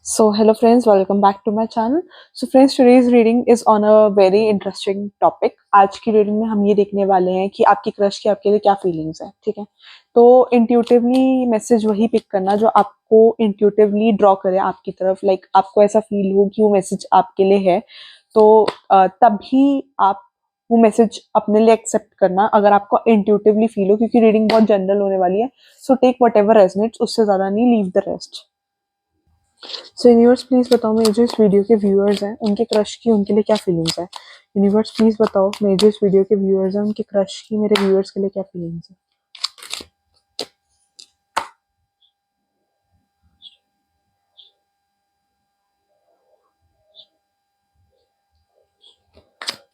So, hello friends, welcome back to my channel. So, friends, today's reading is on a very interesting topic. आज की reading में हम ये देखने वाले हैं कि आपकी क्रश की आपके लिए क्या फीलिंग्स है, ठीक है? तो इंट्यूटिवली मैसेज वही पिक करना जो आपको इंट्यूटिवली ड्रॉ करे आपकी तरफ, लाइक आपको ऐसा फील हो कि वो मैसेज आपके लिए है, तो तभी आप वो मैसेज अपने लिए एक्सेप्ट करना अगर आपको इंट्यूटिवली फील हो, क्योंकि रीडिंग बहुत जनरल होने वाली है. So take whatever resonates, उससे ज़्यादा नहीं, leave the rest. So universe please बताओ, मेरे जो इस वीडियो के व्यूअर्स हैं उनके क्रश की उनके लिए क्या फीलिंग्स है. यूनिवर्स प्लीज बताओ, मेरे जो इस वीडियो के व्यूअर्स हैं उनके क्रश की मेरे व्यूअर्स के लिए क्या फीलिंग्स है.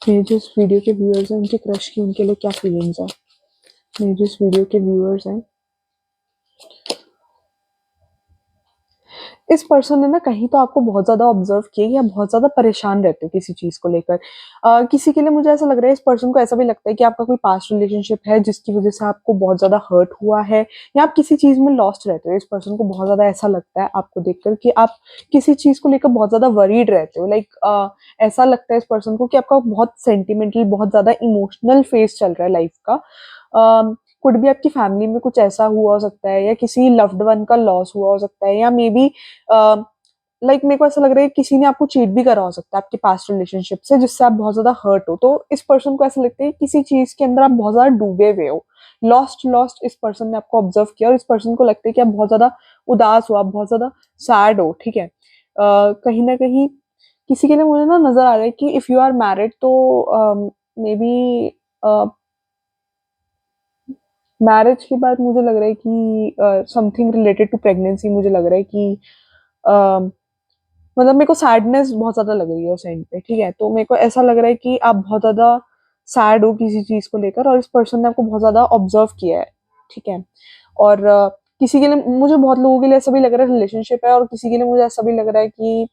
मेरे जो इस वीडियो के व्यूअर्स हैं उनके क्रश की उनके लिए क्या फीलिंग्स है. मेरे जो इस वीडियो के व्यूअर्स हैं, इस पर्सन ने ना कहीं तो आपको बहुत ज़्यादा ऑब्जर्व किया या बहुत ज़्यादा परेशान रहते हो किसी चीज़ को लेकर. किसी के लिए मुझे ऐसा लग रहा है, इस पर्सन को ऐसा भी लगता है कि आपका कोई पास्ट रिलेशनशिप है जिसकी वजह से आपको बहुत ज़्यादा हर्ट हुआ है, या आप किसी चीज़ में लॉस्ट रहते हो. इस पर्सन को बहुत ज़्यादा ऐसा लगता है आपको देखकर कि आप किसी चीज़ को लेकर बहुत ज़्यादा वरीड रहते हो. लाइक ऐसा लगता है इस पर्सन को कि आपका बहुत सेंटिमेंटल, बहुत ज़्यादा इमोशनल फेज चल रहा है लाइफ का. कुड भी आपकी फैमिली में कुछ ऐसा हुआ हो सकता है, या किसी लव्ड वन का लॉस हुआ हो सकता है, या मे बी लाइक मेरे को ऐसा लग रहा है किसी ने आपको चीट भी करा हो सकता है आपके पास्ट रिलेशनशिप से, जिससे आप बहुत ज्यादा हर्ट हो. तो इस पर्सन को ऐसा लगता है किसी चीज के अंदर आप बहुत ज्यादा डूबे हुए हो, लॉस्ट लॉस्ट इस पर्सन ने आपको ऑब्जर्व किया, और इस पर्सन को लगता है कि आप बहुत ज्यादा उदास हो, आप बहुत ज्यादा सैड हो, ठीक है. कहीं ना कहीं किसी के लिए मुझे ना नजर आ रहा है कि इफ यू आर मैरिड तो मे बी मैरिज के बाद मुझे लग रहा है कि समथिंग रिलेटेड टू प्रेगनेंसी, मुझे लग रहा है कि मतलब मेरे को सैडनेस बहुत ज्यादा लग रही है उस एंड पे, ठीक है. तो मेरे को ऐसा लग रहा है कि आप बहुत ज्यादा सैड हो किसी चीज को लेकर, और इस पर्सन ने आपको बहुत ज्यादा ऑब्जर्व किया है, ठीक है. और किसी के लिए, मुझे बहुत लोगों के लिए ऐसा भी लग रहा है रिलेशनशिप है, और किसी के लिए मुझे ऐसा भी लग रहा है कि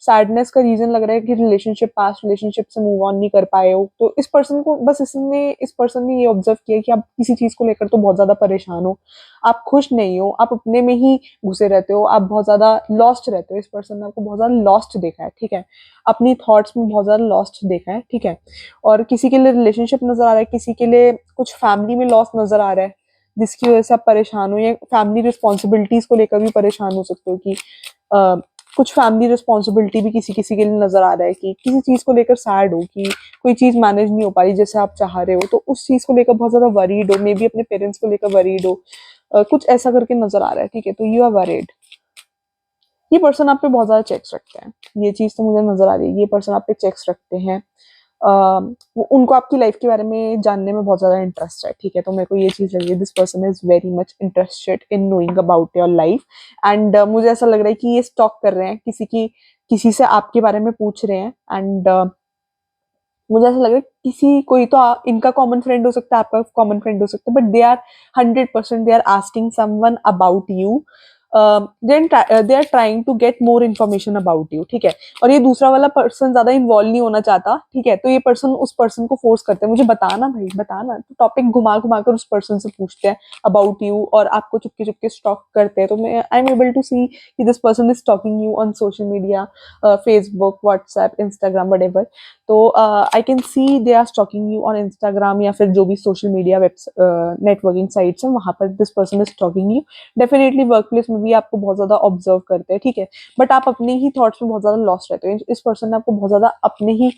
सैडनेस का रीजन लग रहा है कि रिलेशनशिप, पास्ट रिलेशनशिप से मूव ऑन नहीं कर पाए हो. तो इस पर्सन को बस इस पर्सन ने ये ऑब्जर्व किया कि आप किसी चीज को लेकर तो बहुत ज्यादा परेशान हो, आप खुश नहीं हो, आप अपने में ही घुसे रहते हो, आप बहुत ज्यादा लॉस्ट रहते हो. इस पर्सन ने आपको बहुत ज्यादा लॉस्ट देखा है, ठीक है, अपनी थॉट्स में बहुत ज्यादा लॉस्ट देखा है, ठीक है. और किसी के लिए रिलेशनशिप नजर आ रहा है, किसी के लिए कुछ फैमिली में लॉस नजर आ रहा है जिसकी वजह से आप परेशान हो, या फैमिली रिस्पॉन्सिबिलिटीज को लेकर भी परेशान हो सकते हो कि कुछ फैमिली रिस्पॉन्सिबिलिटी भी किसी किसी के लिए नजर आ रहा है कि किसी चीज को लेकर सैड हो कि कोई चीज मैनेज नहीं हो पा रही जैसे आप चाह रहे हो, तो उस चीज को लेकर बहुत ज्यादा वरीड हो, मे बी अपने पेरेंट्स को लेकर वरीड हो. कुछ ऐसा करके नजर आ रहा है, ठीक है. तो यू आर वरीड. ये पर्सन आप पे बहुत ज्यादा चेक्स रखते हैं, ये चीज तो मुझे नजर आ रही है. ये पर्सन आप पे चेक्स रखते हैं. उनको आपकी लाइफ के बारे में जानने में बहुत ज्यादा इंटरेस्ट है, ठीक है. तो मेरे को ये चीज लग रही है, this person is very much interested in knowing about your life. And मुझे ऐसा लग रहा है कि ये स्टॉक कर रहे हैं किसी से आपके बारे में पूछ रहे हैं. एंड मुझे ऐसा लग रहा है किसी कोई तो इनका कॉमन फ्रेंड हो सकता है, आपका कॉमन फ्रेंड हो सकता है, but they are 100% they are asking someone about you. They are trying to get more information about you, ठीक है. और ये दूसरा वाला पर्सन ज्यादा इन्वॉल्व नहीं होना चाहता, ठीक है. तो ये पर्सन उस पर्सन को फोर्स करते हैं, मुझे बताना भाई बताना, तो टॉपिक घुमा घुमा कर उस पर्सन से पूछते हैं अबाउट यू, और आपको चुपके चुपके स्टॉक करते हैं. तो मैं I am able to see कि this person is stalking you on social media, Facebook, WhatsApp, Instagram, what. तो I can see they are stalking you on Instagram, या फिर जो भी सोशल मीडिया नेटवर्किंग साइट्स हैं वहां पर this person is stalking you. Definitely workplace में भी आपको बहुत ज्यादा ऑब्जर्व करते हैं, ठीक है. बट आप अपने ही थॉट्स में बहुत ज्यादा लॉस्ट रहते हो. इस पर्सन ने आपको बहुत ज्यादा अपने ही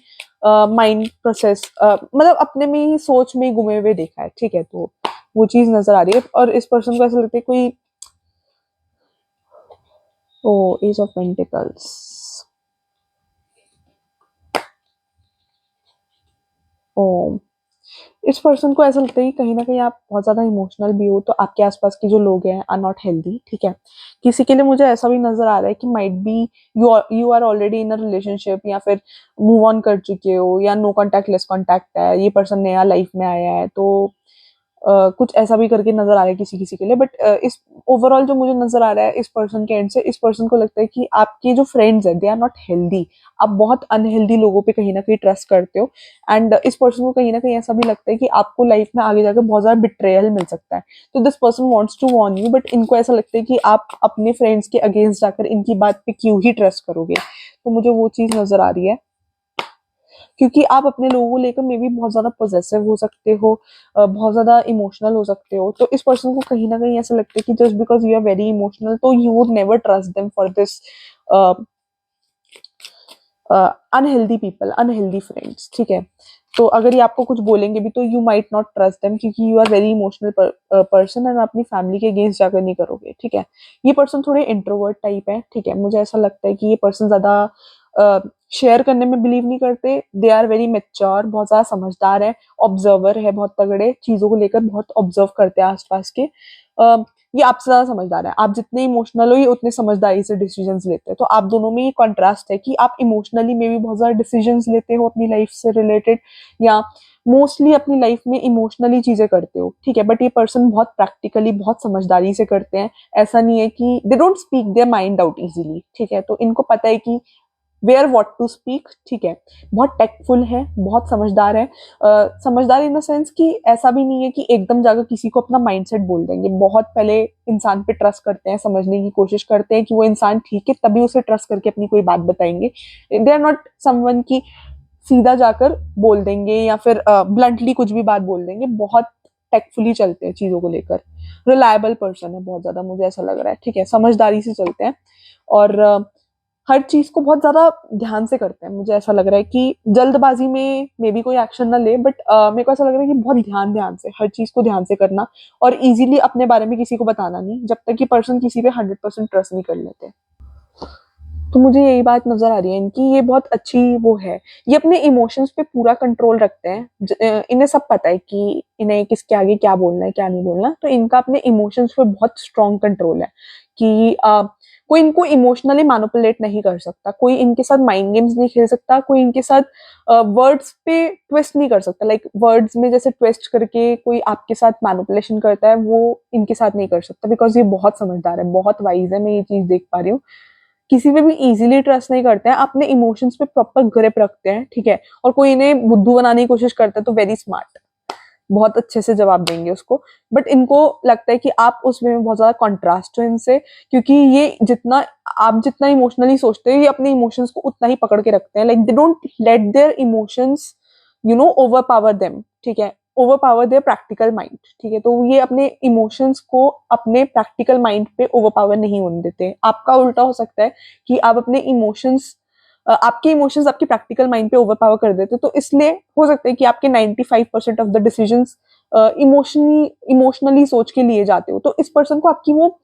माइंड प्रोसेस, मतलब अपने में ही सोच में ही घुमे हुए देखा है, ठीक है. तो वो चीज नजर आ रही है, और इस पर्सन को ऐसा लगता है कोई, ओ एज ऑफ पेंटिकल्स, ओ इस पर्सन को ऐसा लगता है कि कहीं ना कहीं आप बहुत ज्यादा इमोशनल भी हो, तो आपके आसपास के जो लोग हैं आर नॉट हेल्दी, ठीक है. किसी के लिए मुझे ऐसा भी नजर आ रहा है कि might be you are already in a relationship, या फिर मूव ऑन कर चुके हो, या नो कॉन्टैक्ट लेस कॉन्टैक्ट है, ये पर्सन नया लाइफ में आया है. तो कुछ ऐसा भी करके नजर आ रहा है किसी किसी के लिए, बट इस ओवरऑल जो मुझे नजर आ रहा है इस पर्सन के एंड से, इस पर्सन को लगता है कि आपके जो फ्रेंड्स है दे आर नॉट हेल्दी, आप बहुत अनहेल्दी लोगों पे कहीं ना कहीं ट्रस्ट करते हो। एंड इस पर्सन को कहीं ना कहीं ऐसा भी लगता है कि आपको लाइफ में आगे जाकर बहुत ज्यादा बिट्रेयल मिल सकता है, तो this person wants to warn you, but इनको ऐसा लगता है कि आप अपने फ्रेंड्स के अगेंस्ट जाकर इनकी बात पे क्यों ही ट्रस्ट करोगे, तो मुझे वो चीज नजर आ रही है। क्योंकि आप अपने लोगों को लेकर मे बी बहुत ज्यादा पोजेसिव हो सकते हो, बहुत ज्यादा इमोशनल हो सकते हो, तो इस पर्सन को कहीं ना कहीं ऐसा लगता है कि just because you are very emotional तो you would never trust them for this unhealthy people, unhealthy friends, ठीक है। तो अगर ये आपको कुछ बोलेंगे भी तो you might not trust them, क्योंकि you are very emotional person and अपनी फैमिली के अगेंस्ट जाकर नहीं करोगे, ठीक है। ये पर्सन थोड़े इंट्रोवर्ट टाइप है, ठीक है, मुझे ऐसा लगता है कि ये पर्सन ज्यादा शेयर करने में बिलीव नहीं करते, दे आर वेरी मेच्योर, बहुत ज्यादा समझदार है, ऑब्जर्वर है, बहुत तगड़े चीजों को लेकर बहुत ऑब्जर्व करते हैं आसपास के। ये आपसे ज्यादा समझदार है, आप जितने इमोशनल हो ये उतने समझदारी से डिसीजंस लेते हैं, तो आप दोनों में ये कॉन्ट्रास्ट है कि आप इमोशनली में भी बहुत ज्यादा डिसीजंस लेते हो अपनी लाइफ से रिलेटेड, या मोस्टली अपनी लाइफ में इमोशनली चीजें करते हो, ठीक है, बट ये पर्सन बहुत प्रैक्टिकली बहुत समझदारी से करते हैं। ऐसा नहीं है कि they don't speak their mind out easily, ठीक है, तो इनको पता है कि वेयर व्हाट टू स्पीक, ठीक है, बहुत टेक्टफुल है, बहुत समझदार है, समझदार इन द सेंस कि ऐसा भी नहीं है कि एकदम जाकर किसी को अपना माइंडसेट बोल देंगे, बहुत पहले इंसान पे ट्रस्ट करते हैं, समझने की कोशिश करते हैं कि वो इंसान ठीक है, तभी उसे ट्रस्ट करके अपनी कोई बात बताएंगे। दे आर नॉट समवन की सीधा जाकर बोल देंगे या फिर ब्लंटली कुछ भी बात बोल देंगे, बहुत टेक्टफुली चलते हैं चीजों को लेकर, रिलायबल पर्सन है बहुत ज्यादा, मुझे ऐसा लग रहा है, ठीक है, समझदारी से चलते हैं, और हर चीज को बहुत ज्यादा ध्यान से करते हैं, मुझे ऐसा लग रहा है कि जल्दबाजी में मे बी कोई एक्शन ना ले, बट मेरे को ऐसा लग रहा है कि बहुत ध्यान ध्यान से हर चीज को ध्यान से करना, और इजीली अपने बारे में किसी को बताना नहीं जब तक कि पर्सन किसी पे 100% ट्रस्ट नहीं कर लेते। तो मुझे यही बात नजर आ रही है इनकी, ये बहुत अच्छी वो है, ये अपने इमोशंस पे पूरा कंट्रोल रखते हैं, इन्हें सब पता है कि इन्हें किसके आगे क्या बोलना है क्या नहीं बोलना, तो इनका अपने इमोशंस पे बहुत स्ट्रॉन्ग कंट्रोल है कि कोई इनको इमोशनली मैनिपुलेट नहीं कर सकता, कोई इनके साथ माइंड गेम्स नहीं खेल सकता, कोई इनके साथ वर्ड्स पे ट्विस्ट नहीं कर सकता, लाइक वर्ड्स में जैसे ट्विस्ट करके कोई आपके साथ मैनिपुलेशन करता है वो इनके साथ नहीं कर सकता, बिकॉज ये बहुत समझदार है, बहुत वाइज है, मैं ये चीज देख पा रही हूँ। किसी पे भी इजीली ट्रस्ट नहीं करते हैं, अपने इमोशंस पे प्रॉपर ग्रिप रखते हैं, ठीक है, और कोई इन्हें बुद्धू बनाने की कोशिश करता है तो वेरी स्मार्ट, बहुत अच्छे से जवाब देंगे उसको, बट इनको लगता है कि आप उसमें बहुत ज्यादा कॉन्ट्रास्ट हो इनसे, क्योंकि ये जितना आप जितना इमोशनली सोचते हो ये अपने इमोशंस को उतना ही पकड़ के रखते हैं, like they don't let their emotions overpower them, ठीक है, overpower their practical mind, ठीक है, तो ये अपने इमोशंस को अपने प्रैक्टिकल माइंड पे ओवर पावर नहीं होने देते। आपका उल्टा हो सकता है कि आप अपने इमोशंस आपके इमोशंस आपके प्रैक्टिकल माइंड पे ओवर पावर कर देते, तो इसलिए हो सकता है कि आपके 95% ऑफ द डिसीजंस इमोशनली सोच के लिए जाते हो, तो इस पर्सन को आपकी वो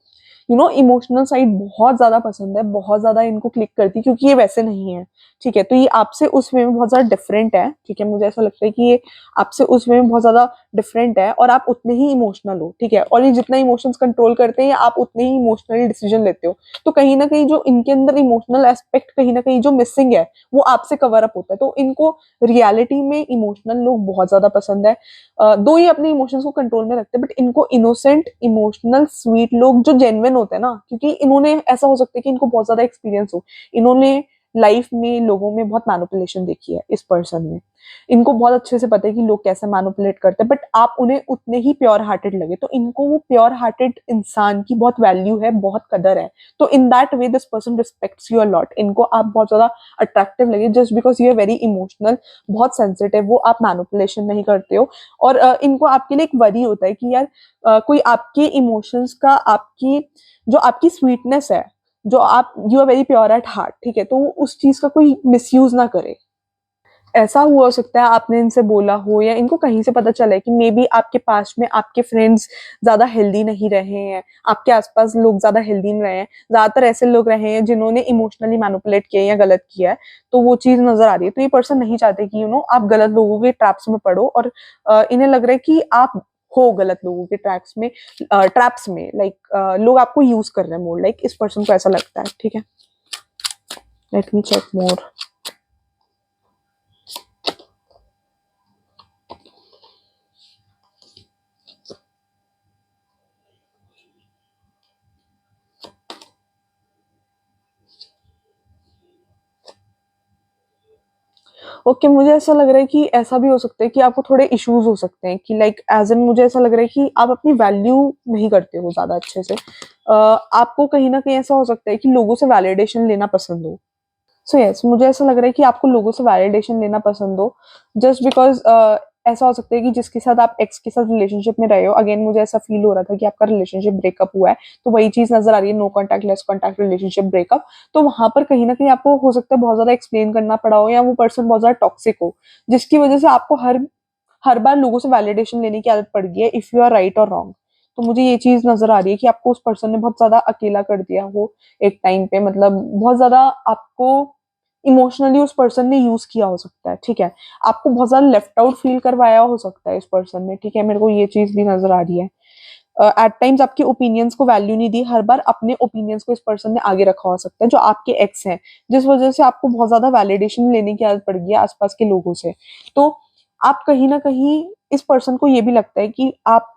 इमोशनल साइड बहुत ज्यादा पसंद है, बहुत ज्यादा इनको क्लिक करती है, क्योंकि ये वैसे नहीं है, ठीक है, तो ये आपसे उस वे में बहुत ज्यादा डिफरेंट है, ठीक है, मुझे ऐसा लगता है कि ये आपसे उस वे में बहुत ज्यादा डिफरेंट है, और आप उतने ही इमोशनल हो, ठीक है, और ये जितना इमोशंस कंट्रोल करते हैं आप उतने ही इमोशनली डिसीजन लेते हो, तो कहीं ना कहीं जो इनके अंदर इमोशनल एस्पेक्ट कहीं ना कहीं जो मिसिंग है वो आपसे कवर अप होता है, तो इनको रियलिटी में इमोशनल लोग बहुत ज्यादा पसंद है। दो ये अपने इमोशंस को कंट्रोल में रखते हैं, बट इनको इनोसेंट इमोशनल स्वीट लोग जो जेन्युइन होते हैं ना, क्योंकि इन्होंने ऐसा हो सकता है कि इनको बहुत ज्यादा एक्सपीरियंस हो, इन्होंने लाइफ में लोगों में बहुत मैनिपुलेशन देखी है इस पर्सन में, इनको बहुत अच्छे से पता है कि लोग कैसे मैनिपुलेट करते हैं, बट आप उन्हें उतने ही प्योर हार्टेड लगे, तो इनको वो प्योर हार्टेड इंसान की बहुत वैल्यू है, बहुत कदर है, तो in that way this person respects you a lot, इनको आप बहुत ज्यादा अट्रैक्टिव लगे just because you are very emotional, बहुत सेंसिटिव, वो आप मैनिपुलेशन नहीं करते हो, और इनको आपके लिए एक वरी होता है कि यार कोई आपके इमोशंस का आपकी जो आपकी स्वीटनेस है, जो आप you are very pure at heart, ठीक है, तो वो उस चीज का कोई मिसयूज ना करे। ऐसा हुआ हो सकता है आपने इनसे बोला हो, या इनको कहीं से पता चला है कि मे बी आपके पास में आपके फ्रेंड्स ज्यादा हेल्दी नहीं रहे हैं, आपके आसपास लोग ज्यादा हेल्दी नहीं रहे हैं, ज्यादातर ऐसे लोग रहे हैं जिन्होंने इमोशनली मैनिपुलेट किया या गलत किया है, तो वो चीज नजर आ रही है, तो ये पर्सन नहीं चाहते कि आप गलत लोगों के ट्रैप्स में पड़ो, और इन्हें लग रहा है कि आप हो गलत लोगों के ट्रैप्स में, लाइक लोग आपको यूज कर रहे हैं मोर, लाइक इस पर्सन को ऐसा लगता है, ठीक है, लेट मी चेक मोर। ओके, मुझे ऐसा लग रहा है कि ऐसा भी हो सकता है कि आपको थोड़े इश्यूज हो सकते हैं कि लाइक एज एन मुझे ऐसा लग रहा है कि आप अपनी वैल्यू नहीं करते हो ज्यादा अच्छे से। आपको कहीं ना कहीं ऐसा हो सकता है कि लोगों से वैलिडेशन लेना पसंद हो। सो यस, मुझे ऐसा लग रहा है कि आपको लोगों से वैलिडेशन लेना पसंद हो जस्ट बिकॉज ऐसा हो सकता है कि जिसके साथ आप एक्स के साथ रिलेशनशिप में रहे हो, अगेन मुझे ऐसा फील हो रहा था कि आपका रिलेशनशिप ब्रेकअप हुआ है, तो वही चीज नजर आ रही है, no contact less contact relationship breakup. तो वहां पर कहीं ना कहीं आपको हो सकता है बहुत ज्यादा एक्सप्लेन करना पड़ा हो, या वो पर्सन बहुत ज्यादा टॉक्सिक हो, जिसकी वजह से आपको हर हर बार लोगों से वैलिडेशन लेने की आदत पड़ गई है, इफ यू आर राइट और रॉन्ग। तो मुझे ये चीज नजर आ रही है कि आपको उस पर्सन ने बहुत ज्यादा अकेला कर दिया हो एक टाइम पे, मतलब बहुत ज्यादा आपको इमोशनली उस पर्सन ने यूज किया हो सकता है, ठीक है। आपको बहुत ज्यादा लेफ्ट आउट फील करवाया हो सकता है इस पर्सन ने, ठीक है, मेरे को ये चीज भी नजर आ रही है। एट टाइम्स आपके ओपिनियंस को वैल्यू नहीं दी, हर बार अपने ओपिनियंस को इस पर्सन ने आगे रखा हो सकता है, जो आपके एक्स हैं, जिस वजह से आपको बहुत ज्यादा वैलिडेशन लेने की आदत पड़ गई है आसपास के लोगों से। तो आप कहीं ना कहीं इस पर्सन को ये भी लगता है कि आपको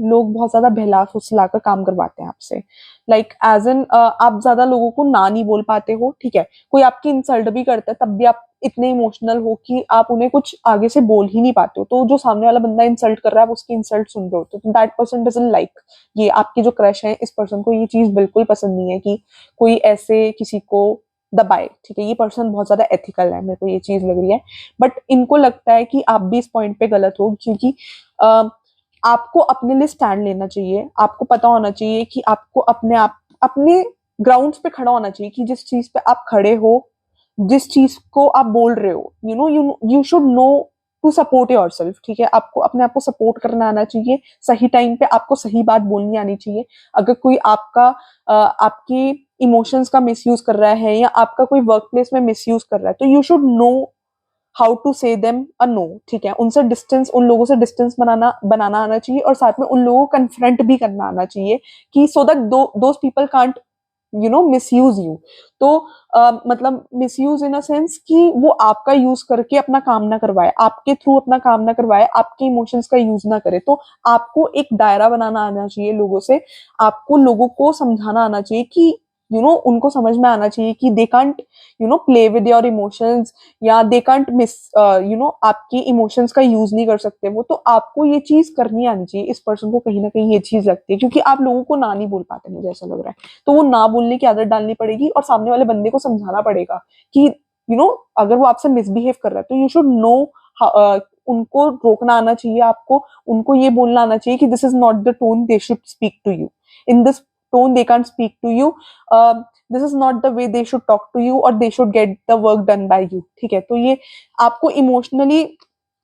लोग बहुत ज्यादा बहला फुसला कर काम करवाते हैं आपसे, लाइक एज एन आप ज्यादा लोगों को ना नहीं बोल पाते हो, ठीक है। कोई आपकी इंसल्ट भी करता है तब भी आप इतने इमोशनल हो कि आप उन्हें कुछ आगे से बोल ही नहीं पाते हो, तो जो सामने वाला बंदा इंसल्ट कर रहा है आप उसकी इंसल्ट सुन रहे हो, तो दैट पर्सन डजंट लाइक। ये आपकी जो क्रश है, इस पर्सन को ये चीज बिल्कुल पसंद नहीं है कि कोई ऐसे किसी को दबाए, ठीक है। ये पर्सन बहुत ज्यादा एथिकल है, मेरे को ये चीज लग रही है। बट इनको लगता है कि आप भी इस पॉइंट पे गलत हो, क्योंकि अ, आपको अपने लिए स्टैंड लेना चाहिए, आपको पता होना चाहिए कि आपको अपने आप अपने ग्राउंड्स पे खड़ा होना चाहिए कि जिस चीज पे आप खड़े हो, जिस चीज को आप बोल रहे हो, you should know to support yourself, ठीक है। आपको अपने आप को सपोर्ट करना आना चाहिए, सही टाइम पे आपको सही बात बोलनी आनी चाहिए। अगर कोई आपकी इमोशंस का मिसयूज कर रहा है, या आपका कोई वर्क प्लेस में मिसयूज कर रहा है, तो you should know how to say them a no, ठीक है। उन लोगों से डिस्टेंस बनाना आना चाहिए, और साथ में उन लोगों को कन्फ्रंट भी करना आना चाहिए कि so that those people can't miss use you. तो मतलब miss use in a sense कि वो आपका यूज करके अपना काम ना करवाए, आपके थ्रू अपना काम ना करवाए, आपके इमोशंस का यूज ना करे। तो आपको एक दायरा बनाना आना चाहिए लोगों से, आपको लोगों को समझाना आना चाहिए कि उनको समझ में आना चाहिए कि they can't play with your emotions, या दे कांट मिस आपकी इमोशंस का यूज नहीं कर सकते वो। तो आपको ये चीज करनी आनी चाहिए, इस पर्सन को कहीं ना कहीं ये चीज लगती है, क्योंकि आप लोगों को ना नहीं बोल पाते, मुझे ऐसा लग रहा है। तो वो ना बोलने की आदत डालनी पड़ेगी, और सामने वाले बंदे को समझाना पड़ेगा कि अगर वो आपसे मिसबिहेव कर रहा है, तो यू शुड नो उनको रोकना आना चाहिए आपको, उनको ये बोलना आना चाहिए कि this is not the tone they should speak to you, in this tone they can't speak to you, this is not the way they should talk to you, और they should get the work done by you, ठीक है। तो ये आपको emotionally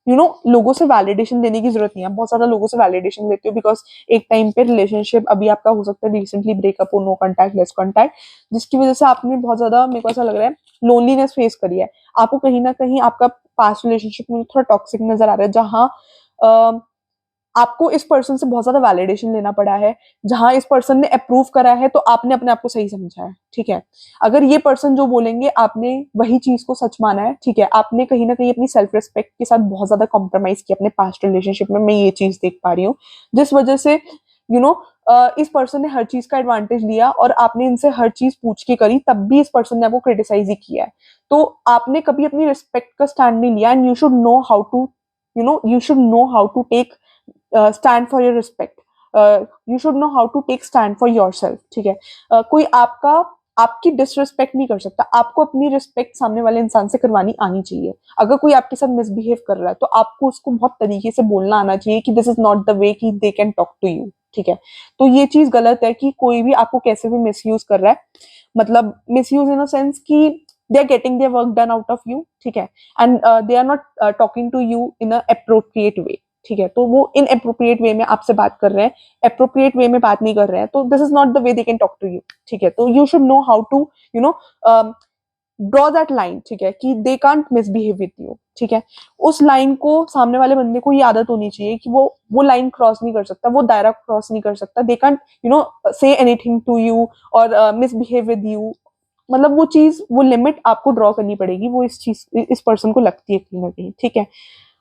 लोगों से validation देने की जरूरत नहीं है। बहुत ज्यादा लोगों से वैलिडेशन लेते हो बिकॉज एक टाइम पे रिलेशनशिप अभी आपका हो सकता है रिसेंटली ब्रेकअप हो, नो कॉन्टैक्ट लेस कॉन्टैक्ट, जिसकी वजह से आपने बहुत ज्यादा, मेरे को ऐसा लग रहा है, लोनलीनेस फेस करी है। आपको कहीं ना कहीं आपका पास्ट रिलेशनशिप में थोड़ा टॉक्सिक नजर आ रहा है, जहाँ आपको इस पर्सन से बहुत ज्यादा वैलिडेशन लेना पड़ा है, जहां इस पर्सन ने अप्रूव करा है तो आपने अपने आप को सही समझा है, ठीक है। अगर ये पर्सन जो बोलेंगे आपने वही चीज को सच माना है, ठीक है। आपने कहीं ना कहीं अपनी सेल्फ रिस्पेक्ट के साथ बहुत ज्यादा कॉम्प्रोमाइज किया अपने पास्ट रिलेशनशिप में, मैं ये चीज देख पा रही हूँ, जिस वजह से यू नो इस पर्सन ने हर चीज का एडवांटेज लिया, और आपने इनसे हर चीज पूछ के करी, तब भी इस पर्सन ने आपको क्रिटिसाइज ही किया है। तो आपने कभी अपनी रिस्पेक्ट का स्टैंड नहीं लिया, and you should know how to take stand for your respect. You should know how to take stand for yourself, ठीक है। कोई आपकी डिसरिस्पेक्ट नहीं कर सकता, आपको अपनी रिस्पेक्ट सामने वाले इंसान से करवानी आनी चाहिए। अगर कोई आपके साथ मिसबिहेव कर रहा है, तो आपको उसको बहुत तरीके से बोलना आना चाहिए कि this is not the way कि they can talk to you, ठीक है। तो ये चीज गलत है कि कोई भी आपको कैसे भी मिसयूज कर रहा है, मतलब मिसयूज इन अ सेंस कि they are getting their work done out of you, ठीक है, and they are not talking to you in a appropriate way, ठीक है। तो वो इन अप्रोप्रिएट वे में आपसे बात कर रहे हैं, अप्रोप्रिएट वे में बात नहीं कर रहे हैं, तो this is not the way they can talk to you, ठीक है। तो you should know how to you know draw that line, ठीक है, कि they can't misbehave with you, ठीक है। उस लाइन को सामने वाले बंदे को ये आदत होनी चाहिए कि वो लाइन क्रॉस नहीं कर सकता, वो दायरा क्रॉस नहीं कर सकता, they can't say anything to you और मिसबिहेव विद यू। मतलब वो लिमिट आपको ड्रॉ करनी पड़ेगी, वो इस पर्सन को लगती है कहीं ना कहीं, ठीक है।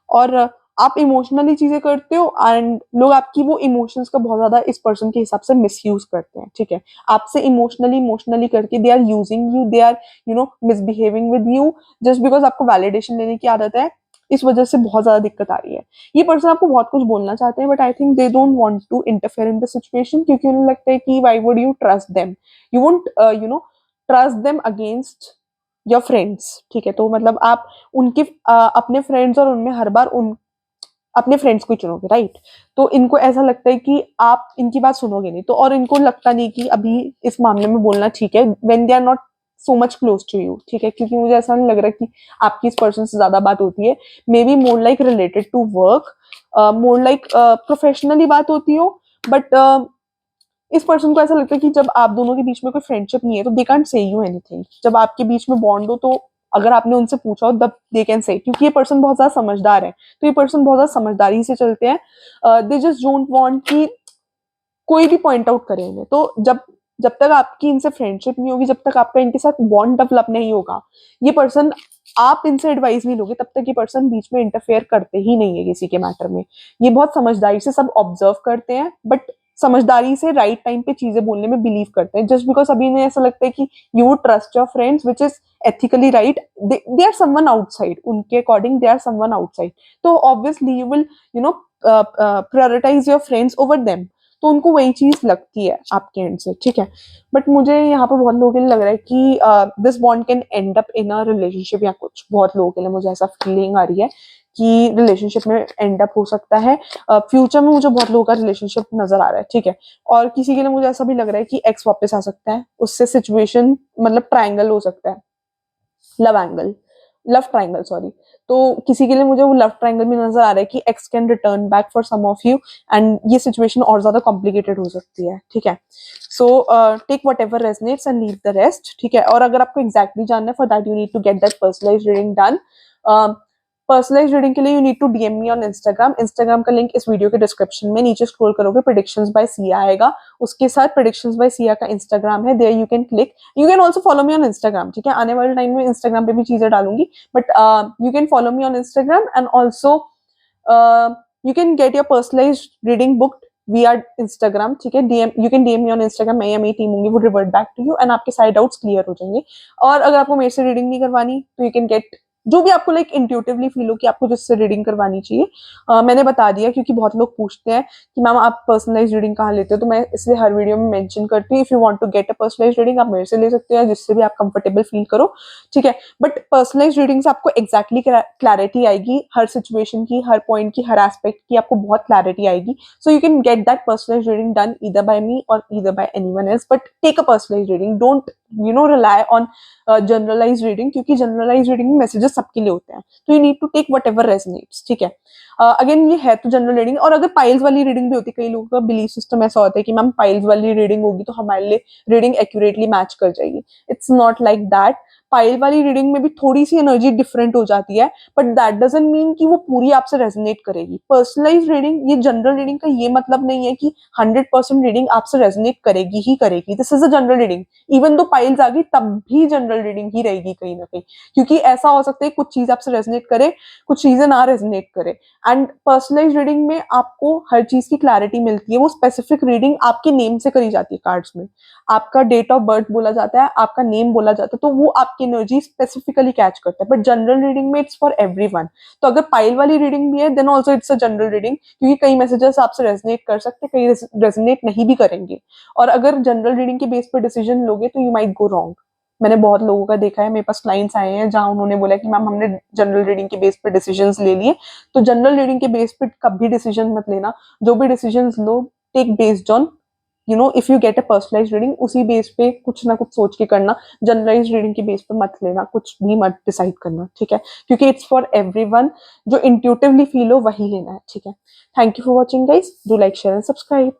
और आप इमोशनली चीजें करते हो एंड लोग आपकी वो इमोशंस का बहुत ज्यादा इस पर्सन के हिसाब से मिसयूज करते हैं, ठीक है। आपसे इमोशनली इमोशनली करके they are using you, they are misbehaving with you just because आपको वैलिडेशन लेने की आदत है। इस वजह से बहुत ज्यादा दिक्कत आ रही है। ये पर्सन आपको बहुत कुछ बोलना चाहते हैं but I think they don't want to interfere in the situation, क्योंकि उन्हें लगता है कि why would you trust them, you won't trust them against your friends, ठीक है। तो मतलब आप उनके अपने फ्रेंड्स और उनमें हर बार उन अपने फ्रेंड्स को ही चुनोगे, राइट। तो इनको ऐसा लगता है कि आप इनकी बात सुनोगे नहीं, तो और इनको लगता नहीं कि अभी इस मामले में बोलना ठीक है when they are not so much close to you, ठीक है। क्योंकि मुझे ऐसा नहीं लग रहा कि आपकी इस पर्सन से ज्यादा बात होती है, maybe more like related to work, more like professionally बात होती हो, बट इस पर्सन को ऐसा लगता है कि जब आप दोनों के बीच में कोई फ्रेंडशिप नहीं है तो दे कांट से यू एनीथिंग। जब आपके बीच में बॉन्ड हो तो अगर आपने उनसे पूछा हो तब दे कैन से, क्योंकि ये पर्सन बहुत ज्यादा समझदार है। तो ये पर्सन बहुत ज्यादा समझदारी से चलते हैं। दे जस्ट डोंट वांट कि कोई भी पॉइंट आउट करे इन्हें। तो जब जब तक आपकी इनसे फ्रेंडशिप नहीं होगी, जब तक आपका इनके साथ बॉन्ड डेवलप नहीं होगा, ये पर्सन आप इनसे एडवाइस नहीं लोगे तब तक ये पर्सन बीच में इंटरफेयर करते ही नहीं है किसी के मैटर में। ये बहुत समझदारी से सब ऑब्जर्व करते हैं बट समझदारी से राइट टाइम पे चीजें बोलने में बिलीव करते हैं, जस्ट बिकॉज अभी इन्हें ऐसा लगता है कि you would trust your friends which is ethically right, they are someone outside, उनके according they are someone outside. तो obviously you will prioritise your friends over them. तो उनको वही चीज लगती है आपके एंड से, ठीक है। बट मुझे यहाँ पर बहुत लोगों के लिए लग रहा है कि this bond can and up in a relationship, या कुछ बहुत लोगों के लिए मुझे ऐसा फीलिंग आ रही है कि रिलेशनशिप में एंड अप हो सकता है। फ्यूचर में मुझे बहुत लोगों का रिलेशनशिप नजर आ रहा है, ठीक है। और किसी के लिए मुझे ऐसा भी लग रहा है कि एक्स वापस आ सकता है, उससे सिचुएशन मतलब ट्रायंगल हो सकता है, love angle, love triangle sorry. तो किसी के लिए मुझे वो लव ट्रायंगल में नजर आ रहा है कि ex can return back for some of you and ये सिचुएशन और ज्यादा कॉम्प्लिकेटेड हो सकती है, ठीक है। So take whatever resonates and leave the rest, ठीक है। और अगर आपको एग्जैक्टली जानना है, for that you need to get that personalised reading done. Personalise reading के लिए you need to DM me on Instagram. Instagram का लिंक इस वीडियो के डिस्क्रिप्शन में नीचे स्क्रॉल करोगे, प्रेडिक्शंस बाय सिया आएगा, उसके साथ प्रेडिक्शंस बाय सिया का इंस्टाग्राम है, there you can click. You can also follow me on Instagram, ठीक है। आने वाले टाइम में इंस्टाग्राम पे भी चीजें डालूंगी, but you can follow me on Instagram and also you can get your personalise reading booked via Instagram, ठीक है। DM you can DM me on Instagram, मैं या मेरी टीम होंगी वो revert back to you and आपके सारे doubts clear हो जाएंगे। और अगर आपको मेरे से रीडिंग नहीं करवानी तो यू कैन गेट जो भी आपको लाइक इंट्यूटिवली फील हो कि आपको जिससे रीडिंग करवानी चाहिए। मैंने बता दिया क्योंकि बहुत लोग पूछते हैं कि मैम आप पर्सनलाइज रीडिंग कहाँ लेते हो, तो मैं इसलिए हर वीडियो में मेंशन करती हूँ if you want to get a personalise reading आप मेरे से ले सकते हो जिससे भी आप कंफर्टेबल फील करो, ठीक है। बट पर्सनलाइज रीडिंग से आपको एग्जैक्टली क्लैरिटी आएगी, हर सिचुएशन की, हर पॉइंट की, हर एस्पेक्ट की आपको बहुत क्लैरिटी आएगी। So you can get that personalise reading done either by me or either by anyone else, but take a personalise reading, don't rely on generalise reading, क्योंकि generalise reading में messages सबके लिए होते हैं। तो you need to take whatever resonates, ठीक है। Again ये है तो जनरल रीडिंग। और अगर पाइल्स वाली रीडिंग भी होती है, कई लोगों का बिलीफ सिस्टम ऐसा होता है कि मैम पाइल्स वाली रीडिंग होगी तो हमारे लिए रीडिंग एक्यूरेटली मैच कर जाएगी। It's not like that. Pile वाली रीडिंग में भी थोड़ी सी एनर्जी डिफरेंट हो जाती है, बट दैट डजंट मीन कि वो पूरी आपसे रेजोनेट करेगी। पर्सनलाइज रीडिंग, ये जनरल रीडिंग का ये मतलब नहीं है कि 100% रीडिंग आपसे रेजोनेट करेगी ही करेगी। This is a general reading, even though piles आ गई तब भी जनरल रीडिंग ही रहेगी कहीं ना कहीं, क्योंकि ऐसा हो सकता है कुछ चीज आपसे रेजोनेट करे, कुछ चीजें ना रेजोनेट करे। एंड पर्सनलाइज रीडिंग में आपको हर चीज की क्लैरिटी मिलती है। वो स्पेसिफिक रीडिंग आपके नेम से करी जाती है, कार्ड्स में आपका डेट ऑफ बर्थ बोला जाता है, आपका नेम बोला जाता है, तो वो आपकी एनर्जी स्पेसिफिकली कैच करता है। बट जनरल रीडिंग में इट्स फॉर एवरीवन। तो अगर पाइल वाली रीडिंग भी है then also it's a general reading, क्योंकि कई मैसेजेस आपसे रेजोनेट कर सकते हैं, कई रेजोनेट नहीं भी करेंगे। और अगर जनरल रीडिंग के बेस पर डिसीजन लोगे तो यू माइट गो रॉन्ग। मैंने बहुत लोगों का देखा है, मेरे पास क्लाइंट्स आए हैं जहां उन्होंने बोला कि मैम हमने जनरल रीडिंग के बेस पे डिसीजंस ले लिए। तो जनरल रीडिंग के बेस पे कभी डिसीजन मत लेना। जो भी डिसीजंस लो, take based on if you get a personalise reading, उसी बेस पे कुछ ना कुछ सोच के करना। जनरलाइज रीडिंग के बेस पे मत लेना, कुछ भी मत डिसाइड करना, ठीक है। क्योंकि इट्स फॉर एवरीवन, जो इंट्यूटिवली फील हो वही लेना है, ठीक है। Thank you for watching guys, do like share and subscribe.